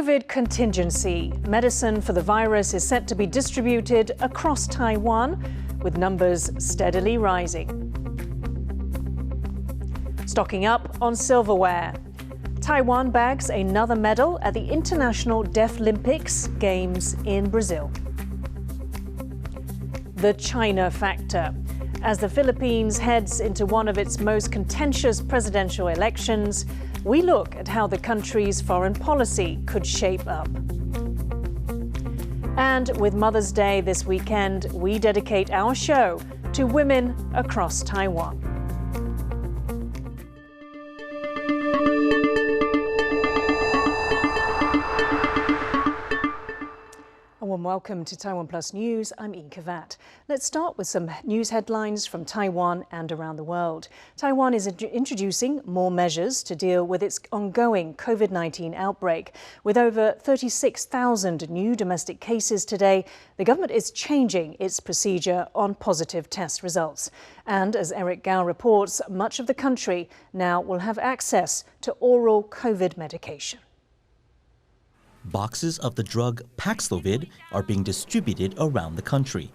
COVID contingency. Medicine for the virus is set to be distributed across Taiwan, with numbers steadily rising. Stocking up on silverware. Taiwan bags another medal at the International Deaflympics Games in Brazil. The China factor. As the Philippines heads into one of its most contentious presidential elections, we look at how the country's foreign policy could shape up. And with Mother's Day this weekend, we dedicate our show to women across Taiwan. Welcome to TaiwanPlus News. I'm Yin Khvat. Let's start with some news headlines from Taiwan and around the world. Taiwan is introducing more measures to deal with its ongoing COVID-19 outbreak. With over 36,000 new domestic cases today, the government is changing its procedure on positive test results. And as Eric Gao reports, much of the country now will have access to oral COVID medication. Boxes of the drug Paxlovid are being distributed around the country.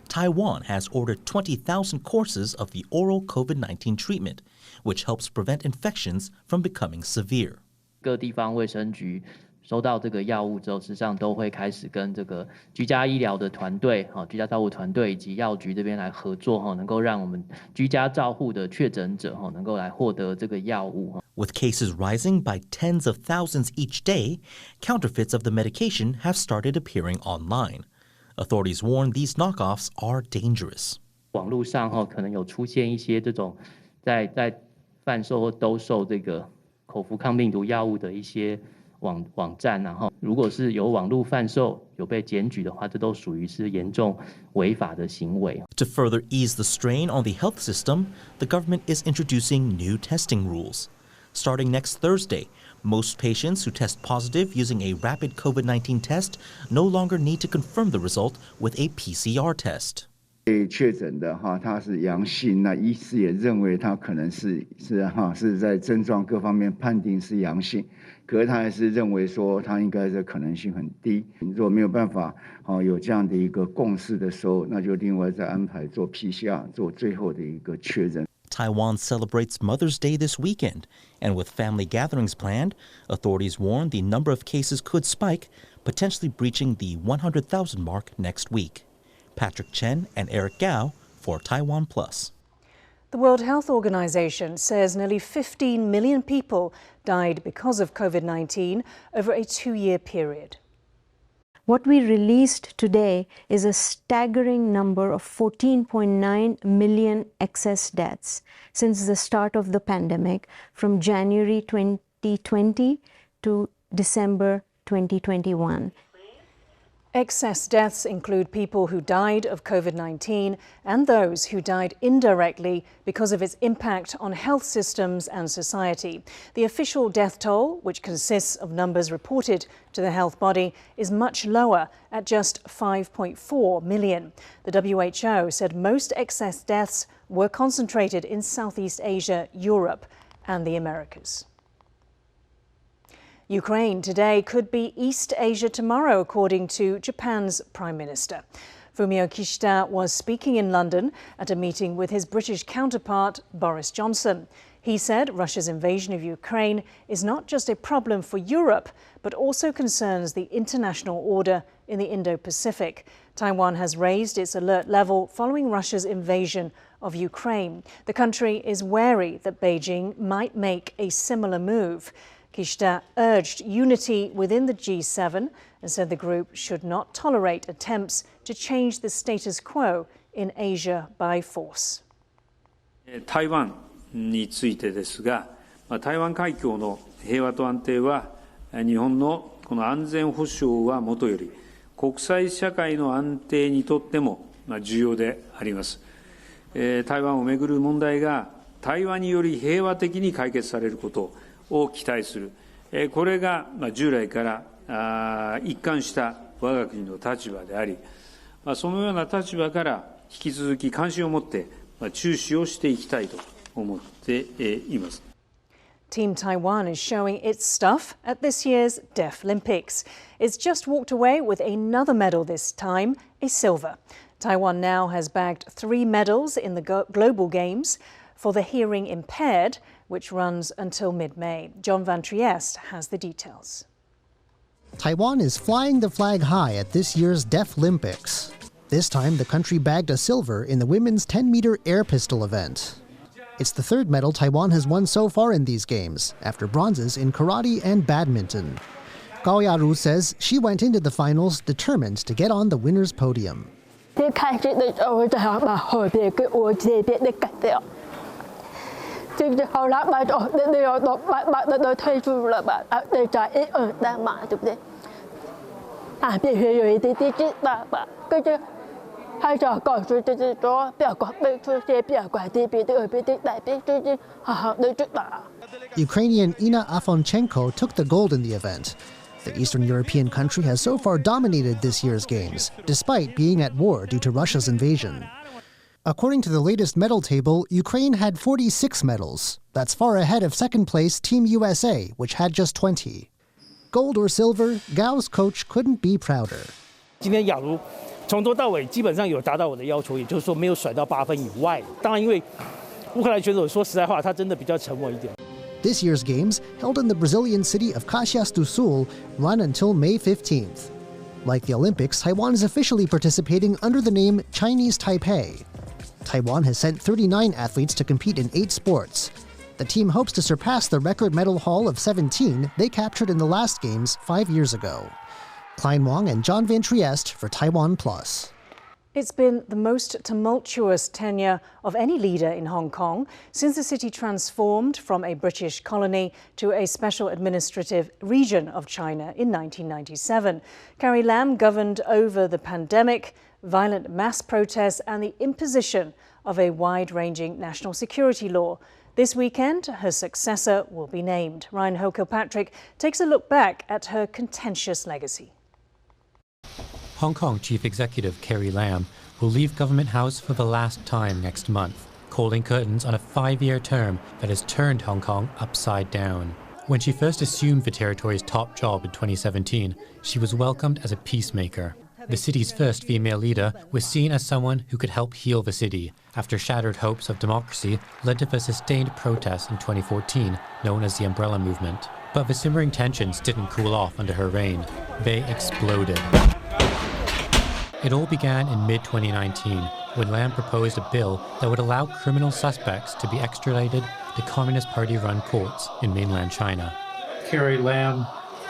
Taiwan has ordered 20,000 courses of the oral COVID-19 treatment, which helps prevent infections from becoming severe. 各地方卫生局收到这个药物之后，实际上都会开始跟这个居家医疗的团队、居家照护团队以及药局这边来合作，能够让我们居家照护的确诊者能够来获得这个药物。With cases rising by tens of thousands each day, counterfeits of the medication have started appearing online. Authorities warn these knockoffs are dangerous. 网络上可能有出现一些这种在贩售或兜售这个口服抗病毒药物的一些网站，然后如果是有网络贩售有被检举的话，这都属于是严重违法的行为。To further ease the strain on the health system, the government is introducing new testing rules. Starting next Thursday, most patients who test positive using a rapid COVID-19 test no longer need to confirm the result with a PCR test. 被确诊的他是阳性，那医师也认为他可能是在症状各方面判定是阳性，可是他还是认为说他应该的可能性很低。如果没有办法有这样的一个共识的时候，那就另外再安排做 PCR 做最后的一个确认。Taiwan celebrates Mother's Day this weekend, and with family gatherings planned, authorities warn the number of cases could spike, potentially breaching the 100,000 mark next week. Patrick Chen and Eric Gao for TaiwanPlus. The World Health Organization says nearly 15 million people died because of COVID-19 over a 2-year period. What we released today is a staggering number of 14.9 million excess deaths since the start of the pandemic from January 2020 to December 2021. Excess deaths include people who died of COVID-19 and those who died indirectly because of its impact on health systems and society. The official death toll, which consists of numbers reported to the health body, is much lower at just 5.4 million. The WHO said most excess deaths were concentrated in Southeast Asia, Europe, and the Americas. Ukraine today could be East Asia tomorrow, according to Japan's Prime Minister. Fumio Kishida was speaking in London at a meeting with his British counterpart, Boris Johnson. He said Russia's invasion of Ukraine is not just a problem for Europe, but also concerns the international order in the Indo-Pacific. Taiwan has raised its alert level following Russia's invasion of Ukraine. The country is wary that Beijing might make a similar move. Kishida urged unity within the G7 and said the group should not tolerate attempts to change the status quo in Asia by force. 台湾についてですが、台湾海峡の平和と安定は日本のこの安全保障はもとより国際社会の安定にとっても重要であります。台湾をめぐる問題が対話により平和的に解決されることを期待する、これが従来から一貫した我が国の立場であり、そのような立場から引き続き関心を持って注視をしていきたいと思っています。Team Taiwan is showing its stuff at this year's Deaflympics. It's just walked away with another medal this time, a silver. Taiwan now has bagged 3 medals in the Global Games for the hearing impaired, which runs until mid-May. John Van Trieste has the details. Taiwan is flying the flag high at this year's Deaflympics. This time, the country bagged a silver in the women's 10-meter air pistol event. It's the 3rd medal Taiwan has won so far in these games, after bronzes in karate and badminton. Gao Yaru says she went into the finals determined to get on the winner's podium. Ukrainian Ina Afonchenko took the gold in the event. The Eastern European country has so far dominated this year's games, despite being at war due to Russia's invasion. According to the latest medal table, Ukraine had 46 medals. That's far ahead of second place Team USA, which had just 20. Gold or silver, Gao's coach couldn't be prouder. 今天雅茹从头到尾基本上有达到我的要求，也就是说没有甩到8分以外。当然，因为乌克兰选手说实在话，他真的比较沉稳一点。 This year's games, held in the Brazilian city of Caxias do Sul, run until May 15th. Like the Olympics, Taiwan is officially participating under the name Chinese Taipei. Taiwan has sent 39 athletes to compete in 8 sports. The team hopes to surpass the record medal haul of 17 they captured in the last games 5 years ago. Klein Wang and John Van Trieste for TaiwanPlus. It's been the most tumultuous tenure of any leader in Hong Kong since the city transformed from a British colony to a special administrative region of China in 1997. Carrie Lam governed over the pandemic, violent mass protests and the imposition of a wide-ranging national security law. This weekend, her successor will be named. Ryan Ho-Kilpatrick takes a look back at her contentious legacy. Hong Kong Chief Executive Carrie Lam will leave Government House for the last time next month, calling curtains on a 5-year term that has turned Hong Kong upside down. When she first assumed the territory's top job in 2017, she was welcomed as a peacemaker. The city's first female leader was seen as someone who could help heal the city after shattered hopes of democracy led to the sustained protests in 2014, known as the Umbrella Movement. But the simmering tensions didn't cool off under her reign. They exploded. It all began in mid-2019 when Lam proposed a bill that would allow criminal suspects to be extradited to Communist Party-run courts in mainland China. Carrie Lam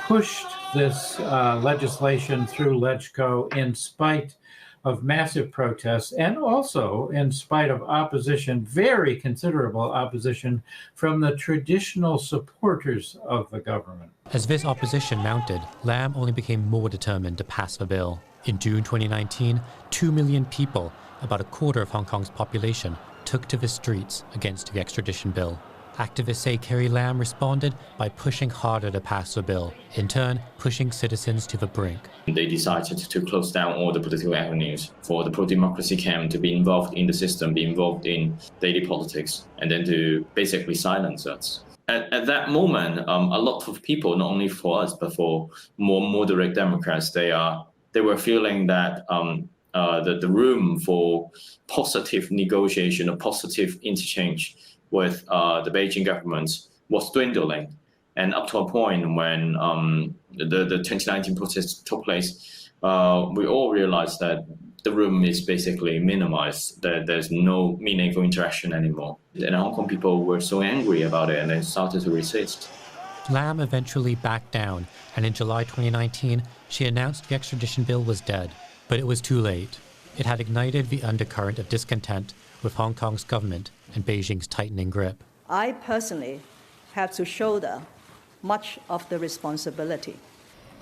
pushed this legislation through LegCo in spite of massive protests and also in spite of opposition, very considerable opposition, from the traditional supporters of the government. As this opposition mounted, Lam only became more determined to pass the bill. In June 2019, 2 million people, about a quarter of Hong Kong's population, took to the streets against the extradition bill. Activists say Carrie Lam responded by pushing harder to pass the bill, in turn pushing citizens to the brink. They decided to close down all the political avenues for the pro-democracy camp to be involved in the system, be involved in daily politics, and then to basically silence us. At that moment, a lot of people, not only for us, but for more moderate Democrats, they were feeling that the room for positive negotiation, a positive interchange with the Beijing government was dwindling. And up to a point when the 2019 protests took place, we all realized that the room is basically minimized, that there's no meaningful interaction anymore. And Hong Kong people were so angry about it and they started to resist. Lam eventually backed down, and in July 2019, she announced the extradition bill was dead. But it was too late. It had ignited the undercurrent of discontent with Hong Kong's government and Beijing's tightening grip. I personally have to shoulder much of the responsibility.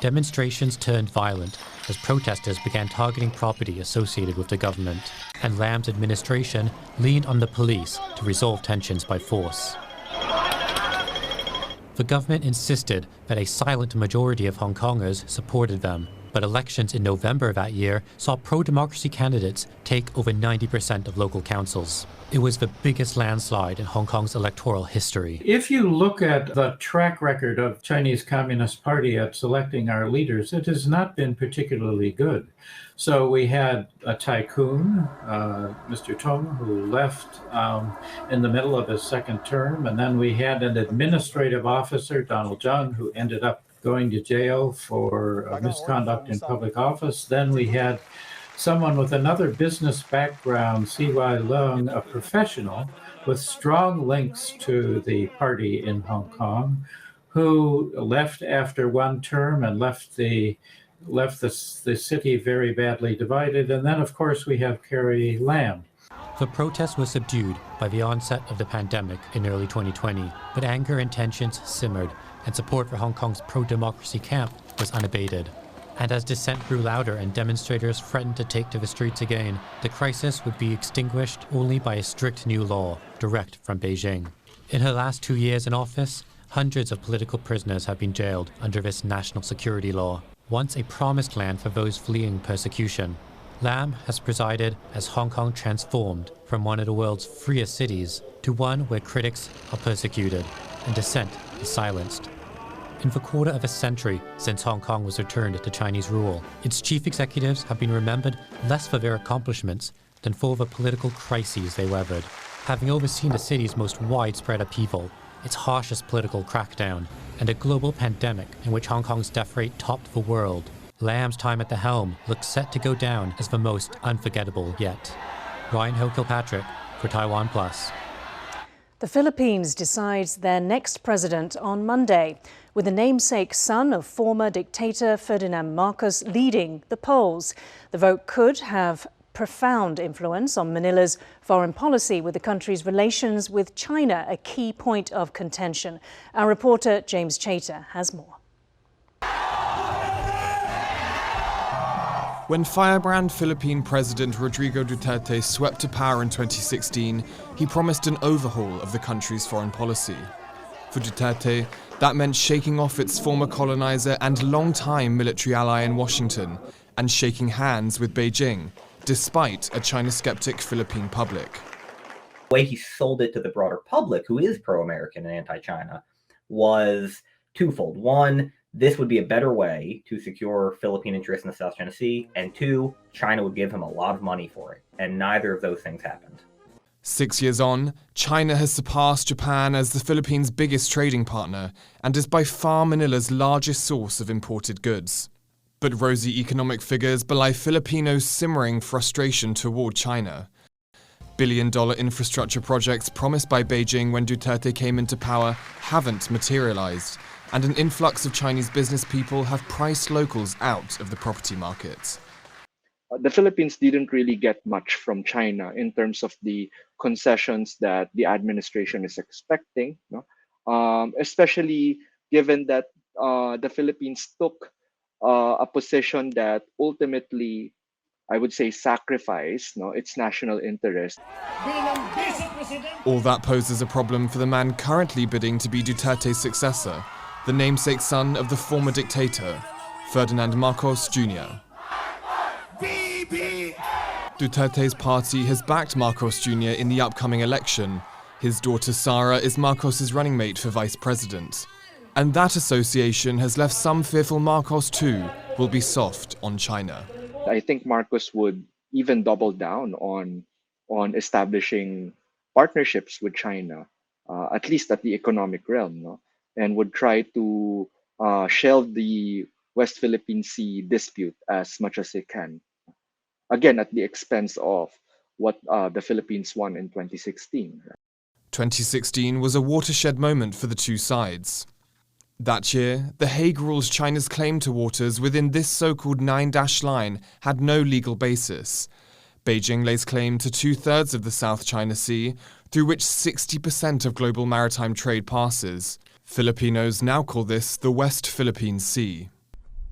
Demonstrations turned violent as protesters began targeting property associated with the government, and Lam's administration leaned on the police to resolve tensions by force. The government insisted that a silent majority of Hong Kongers supported them, But elections in November that year saw pro-democracy candidates take over 90% of local councils. It was the biggest landslide in Hong Kong's electoral history. If you look at the track record of Chinese Communist Party at selecting our leaders, it has not been particularly good. So we had a tycoon, Mr. Tong, who left in the middle of his second term, and then we had an administrative officer, Donald Zhang, who ended up going to jail for misconduct in public office. Then we had someone with another business background, C.Y. Leung, a professional with strong links to the party in Hong Kong, who left after one term and left the city very badly divided. And then, of course, we have Carrie Lam. The protests were subdued by the onset of the pandemic in early 2020, but anger and tensions simmered, and support for Hong Kong's pro-democracy camp was unabated. And as dissent grew louder and demonstrators threatened to take to the streets again, the crisis would be extinguished only by a strict new law, direct from Beijing. In her last 2 years in office, hundreds of political prisoners have been jailed under this national security law, once a promised land for those fleeing persecution. Lam has presided as Hong Kong transformed from one of the world's freest cities to one where critics are persecuted and dissent is silenced. In the quarter of a century since Hong Kong was returned to Chinese rule, its chief executives have been remembered less for their accomplishments than for the political crises they weathered. Having overseen the city's most widespread upheaval, its harshest political crackdown, and a global pandemic in which Hong Kong's death rate topped the world, Lam's time at the helm looks set to go down as the most unforgettable yet. Ryan Hill-Kilpatrick for TaiwanPlus. The Philippines decides their next president on Monday, with the namesake son of former dictator Ferdinand Marcos leading the polls. The vote could have profound influence on Manila's foreign policy, with the country's relations with China a key point of contention. Our reporter James Chater has more. When firebrand Philippine President Rodrigo Duterte swept to power in 2016, he promised an overhaul of the country's foreign policy. For Duterte, that meant shaking off its former colonizer and long-time military ally in Washington, and shaking hands with Beijing, despite a China-skeptic Philippine public. The way he sold it to the broader public, who is pro-American and anti-China, was twofold. One, this would be a better way to secure Philippine interests in the South China Sea, and two, China would give him a lot of money for it, and neither of those things happened. 6 years on, China has surpassed Japan as the Philippines' biggest trading partner and is by far Manila's largest source of imported goods. But rosy economic figures belie Filipinos' simmering frustration toward China. Billion-dollar infrastructure projects promised by Beijing when Duterte came into power haven't materialized, and an influx of Chinese business people have priced locals out of the property market. The Philippines didn't really get much from China in terms of the concessions that the administration is expecting, especially given that the Philippines took a position that ultimately, I would say, sacrificed its national interest. All that poses a problem for the man currently bidding to be Duterte's successor, the namesake son of the former dictator, Ferdinand Marcos Jr. Duterte's party has backed Marcos Jr. in the upcoming election. His daughter Sara is Marcos's running mate for vice president. And that association has left some fearful Marcos too will be soft on China. I think Marcos would even double down on establishing partnerships with China, at least at the economic realm, and would try to shelve the West Philippine Sea dispute as much as it can. Again, at the expense of what the Philippines won in 2016. 2016 was a watershed moment for the two sides. That year, The Hague rules China's claim to waters within this so-called 9-dash line had no legal basis. Beijing lays claim to 2/3 of the South China Sea, through which 60% of global maritime trade passes. Filipinos now call this the West Philippine Sea.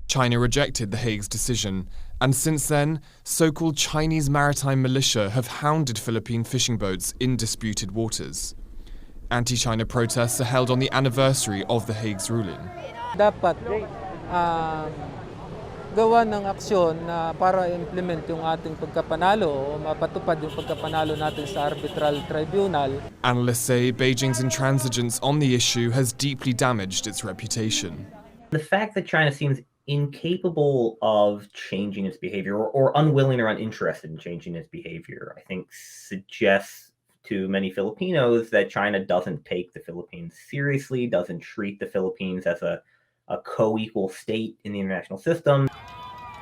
China rejected The Hague's decision, and since then, so-called Chinese maritime militia have hounded Philippine fishing boats in disputed waters. Anti-China protests are held on the anniversary of The Hague's ruling. Dapat gawa ng aksyon na para implement yung ating pagkapanalo o mapatupad yung pagkapanalo natin sa arbitral tribunal. Analysts say Beijing's intransigence on the issue has deeply damaged its reputation. The fact that China seems incapable of changing its behavior or unwilling or uninterested in changing its behavior, I think suggests to many Filipinos that China doesn't take the Philippines seriously, doesn't treat the Philippines as a co-equal state in the international system.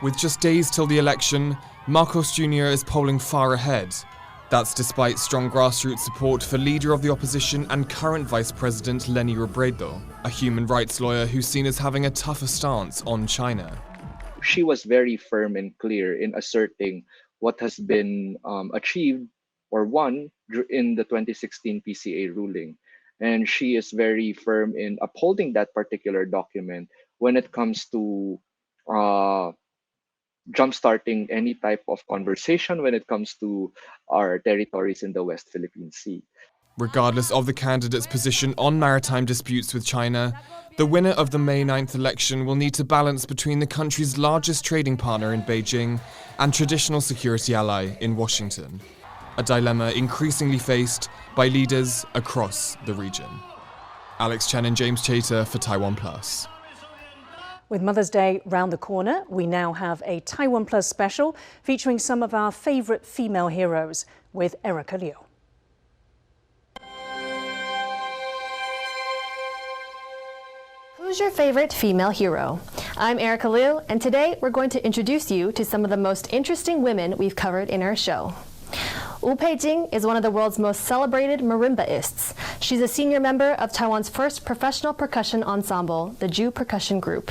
With just days till the election, Marcos Jr. is polling far ahead. That's despite strong grassroots support for leader of the opposition and current Vice President Leni Robredo, a human rights lawyer who's seen as having a tougher stance on China. She was very firm and clear in asserting what has been achieved or won in the 2016 PCA ruling. And she is very firm in upholding that particular document when it comes to jumpstarting any type of conversation when it comes to our territories in the West Philippine Sea. Regardless of the candidate's position on maritime disputes with China, the winner of the May 9th election will need to balance between the country's largest trading partner in Beijing and traditional security ally in Washington. A dilemma increasingly faced by leaders across the region. Alex Chen and James Chater for TaiwanPlus. With Mother's Day round the corner, we now have a TaiwanPlus special featuring some of our favourite female heroes with Erica Liu. Who's your favorite female hero? I'm Erica Liu, and today we're going to introduce you to some of the most interesting women we've covered in our show. Wu Peijing is one of the world's most celebrated marimbaists. She's a senior member of Taiwan's first professional percussion ensemble, the Ju Percussion Group.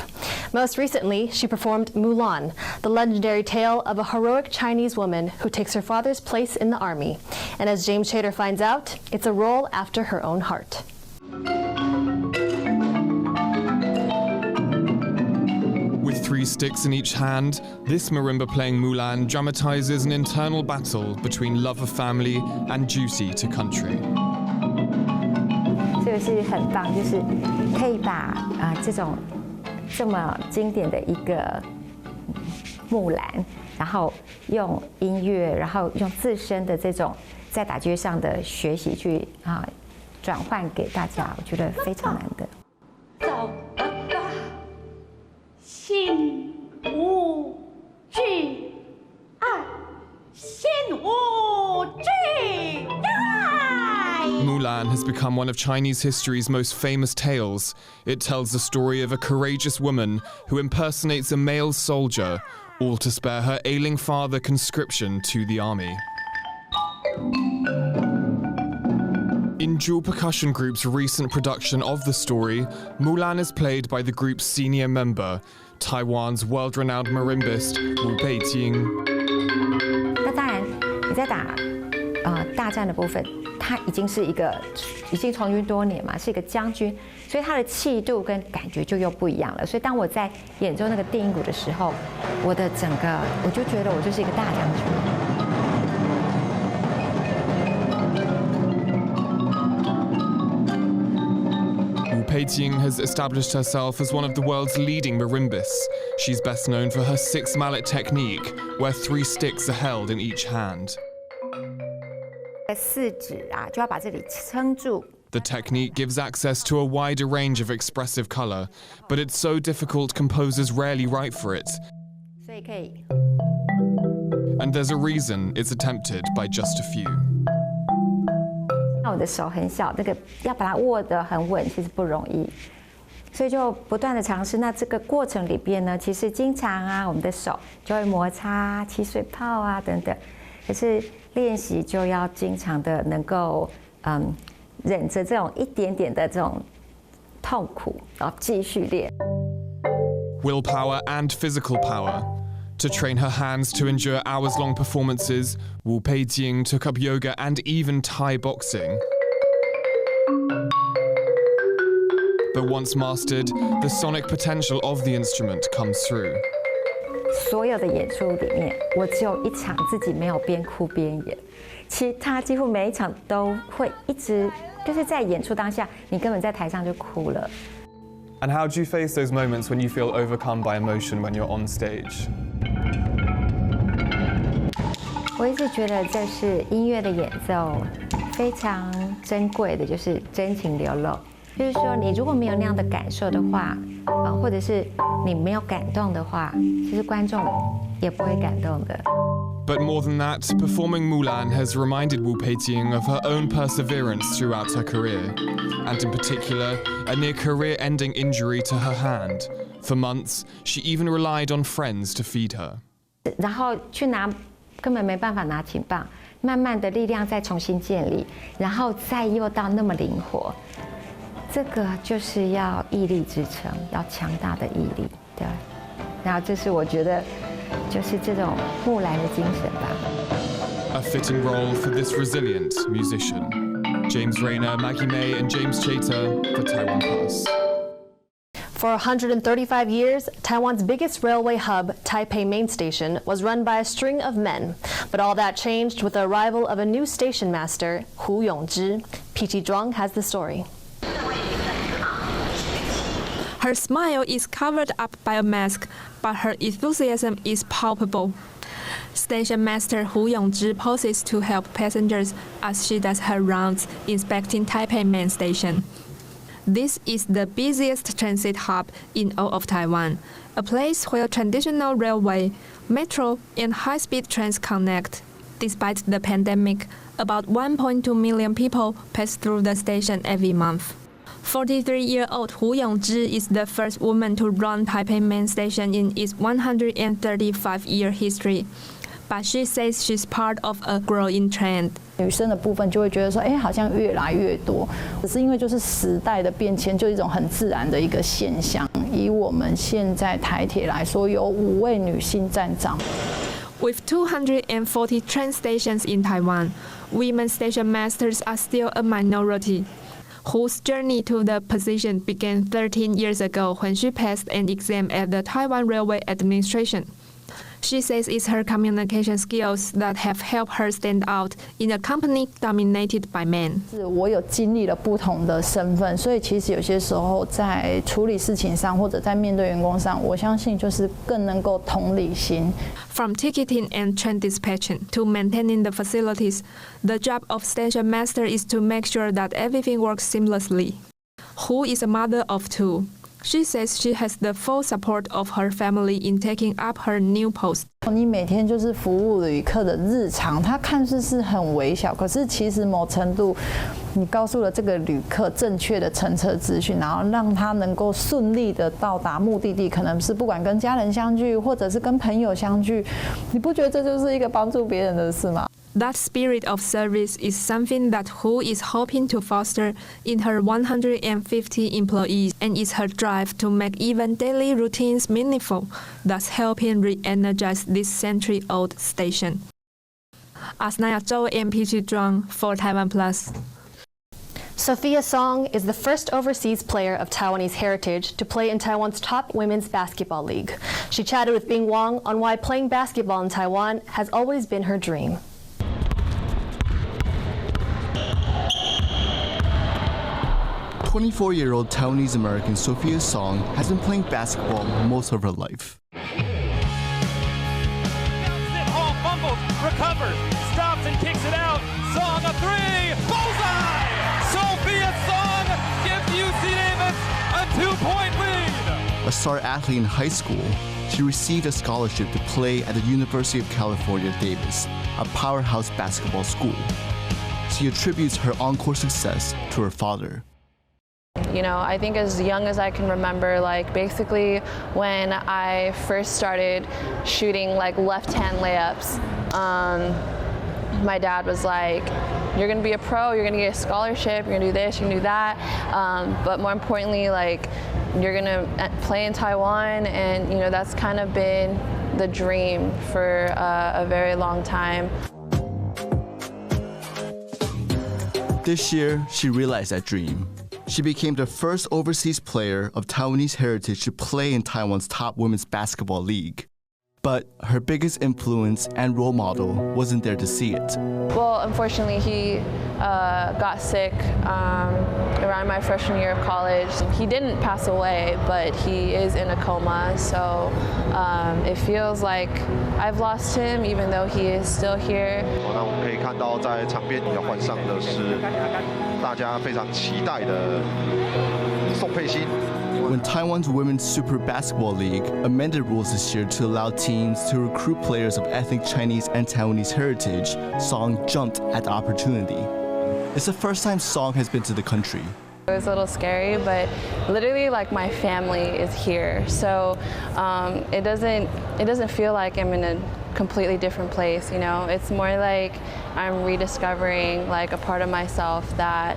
Most recently, she performed Mulan, the legendary tale of a heroic Chinese woman who takes her father's place in the army. And as James Chater finds out, it's a role after her own heart. With 3 sticks in each hand, this marimba playing Mulan dramatizes an internal battle between love of family and duty to country. 这个是很棒，就是可以把这种这么经典的一个木兰，然后用音乐，然后用自身的这种在打击上的学习去转换给大家，我觉得非常难得。走吧，心无惧，心无惧。Mulan has become one of Chinese history's most famous tales. It tells the story of a courageous woman who impersonates a male soldier, all to spare her ailing father conscription to the army. In Dual Percussion Group's recent production of the story, Mulan is played by the group's senior member, Taiwan's world-renowned marimbist Wu Peijing. 那当然，你在打大战的部分，他已经从军多年嘛，是一个将军，所以他的气度跟感觉就又不一样了。所以当我在演奏那个定音鼓的时候，我就觉得我就是一个大将军。 Peijing has established herself as one of the world's leading marimbists. She's best known for her 6 mallet technique, where 3 sticks are held in each hand. 4指就要把这里撑住。 The technique gives access to a wider range of expressive color, but it's so difficult composers rarely write for it. 所以可以。 And there's a reason it's attempted by just a few. 我的手很小，这个要把它握得很稳，其实不容易，所以就不断的尝试。那这个过程里边呢，其实经常我们的手就会摩擦、起水泡等等。可是练习就要经常的能够忍着这种一点点的这种痛苦，然后继续练。 Willpower and physical power. To train her hands to endure hours-long performances, Wu Peijing took up yoga and even Thai boxing. But once mastered, the sonic potential of the instrument comes through. 所有的演出里面，我只有一场自己没有边哭边演，其他几乎每一场都会一直就是在演出当下，你根本在台上就哭了。And how do you face those moments when you feel overcome by emotion when you're on stage? 我一直觉得这是音乐的演奏非常珍贵的，就是真情流露。就是说，你如果没有那样的感受的话，或者是你没有感动的话，其实观众也不会感动的。But more than that, performing Mulan has reminded Wu Peiting of her own perseverance throughout her career, and in particular, a near career-ending injury to her hand. For months, she even relied on friends to feed her. 然后去拿，根本没办法拿琴棒，慢慢的力量再重新建立，然后再又到那么灵活，这个就是要毅力支撑，要强大的毅力，对。然后这是我觉得，就是这种木兰的精神吧。A fitting role for this resilient musician. James Rayner, Maggie May, and James Chater for TaiwanPlus. For 135 years, Taiwan's biggest railway hub, Taipei Main Station, was run by a string of men. But all that changed with the arrival of a new station master, Hu Yongzhi. P.T. Zhuang has the story. Her smile is covered up by a mask, but her enthusiasm is palpable. Station Master Hu Yongzhi poses to help passengers as she does her rounds inspecting Taipei Main Station. This is the busiest transit hub in all of Taiwan, a place where traditional railway, metro, and high-speed trains connect. Despite the pandemic, about 1.2 million people pass through the station every month. 43-year-old Hu Yongzhi is the first woman to run Taipei Main Station in its 135-year history. But she says she's part of a growing trend. 女生的部分就会觉得说，好像越来越多，只是因为就是时代的变迁，就一种很自然的一个现象。以我们现在台铁来说，有5位女性站长。With 240 train stations in Taiwan, women station masters are still a minority. Hu's journey to the position began 13 years ago when she passed an exam at the Taiwan Railway Administration. She says it's her communication skills that have helped her stand out in a company dominated by men. 我有经历了不同的身份，所以其实有些时候在处理事情上，或者在面对员工上，我相信就是更能够同理心。From ticketing and train dispatching to maintaining the facilities, the job of station master is to make sure that everything works seamlessly. Hu is a mother of 2. She says she has the full support of her family in taking up her new post. 你每天就是服务旅客的日常，它看似是很微小，可是其实某程度，你告诉了这个旅客正确的乘车资讯，然后让他能够顺利的到达目的地，可能是不管跟家人相聚，或者是跟朋友相聚，你不觉得这就是一个帮助别人的事吗？ That spirit of service is something that Hu is hoping to foster in her 150 employees, and is her drive to make even daily routines meaningful, thus helping re-energize this century-old station. Asnaya Zhou and P.T. Zhuang for TaiwanPlus. Sophia Song is the first overseas player of Taiwanese heritage to play in Taiwan's top women's basketball league. She chatted with Bing Wang on why playing basketball in Taiwan has always been her dream. 24-year-old Taiwanese-American Sophia Song has been playing basketball most of her life. Hall fumbles, recovers, stops and kicks it out. Song a 3, bullseye! Sophia Song gives UC Davis a 2-point lead. A star athlete in high school, she received a scholarship to play at the University of California, Davis, a powerhouse basketball school. She attributes her on-court success to her father. You know, I think as young as I can remember, like basically when I first started shooting like left-hand layups, my dad was like, you're gonna be a pro, you're gonna get a scholarship, you're gonna do this, you're gonna do that, but more importantly, like you're gonna play in Taiwan, and you know, that's kind of been the dream for a very long time. This year, she realized that dream. She became the first overseas player of Taiwanese heritage to play in Taiwan's top women's basketball league. But her biggest influence and role model wasn't there to see it. Well, unfortunately, he got sick around my freshman year of college. He didn't pass away, but he is in a coma, so it feels like I've lost him, even though he is still here. 那我们可以看到，在场边要换上的是大家非常期待的宋佩欣。 When Taiwan's Women's Super Basketball League amended rules this year to allow teams to recruit players of ethnic Chinese and Taiwanese heritage, Song jumped at the opportunity. It's the first time Song has been to the country. It was a little scary, but literally, like, my family is here, so it doesn't feel like I'm in a completely different place. You know, it's more like I'm rediscovering like a part of myself that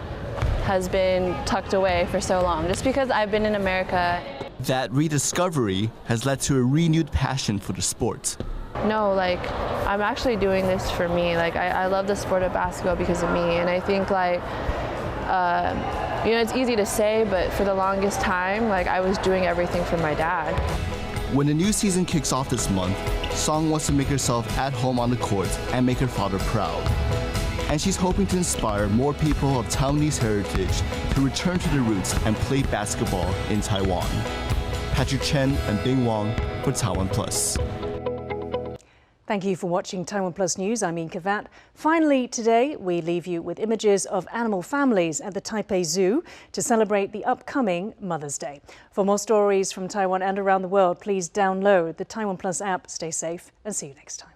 has been tucked away for so long, just because I've been in America. That rediscovery has led to a renewed passion for the sport. No, like, I'm actually doing this for me. Like, I love the sport of basketball because of me, and I think, like, you know, it's easy to say, but for the longest time, like, I was doing everything for my dad. When the new season kicks off this month, Song wants to make herself at home on the court and make her father proud. And she's hoping to inspire more people of Taiwanese heritage to return to their roots and play basketball in Taiwan. Patrick Chen and Bing Wang for TaiwanPlus. Thank you for watching Taiwan Plus News. I'm Yin Khvat. Finally, today we leave you with images of animal families at the Taipei Zoo to celebrate the upcoming Mother's Day. For more stories from Taiwan and around the world, please download the Taiwan Plus app. Stay safe and see you next time.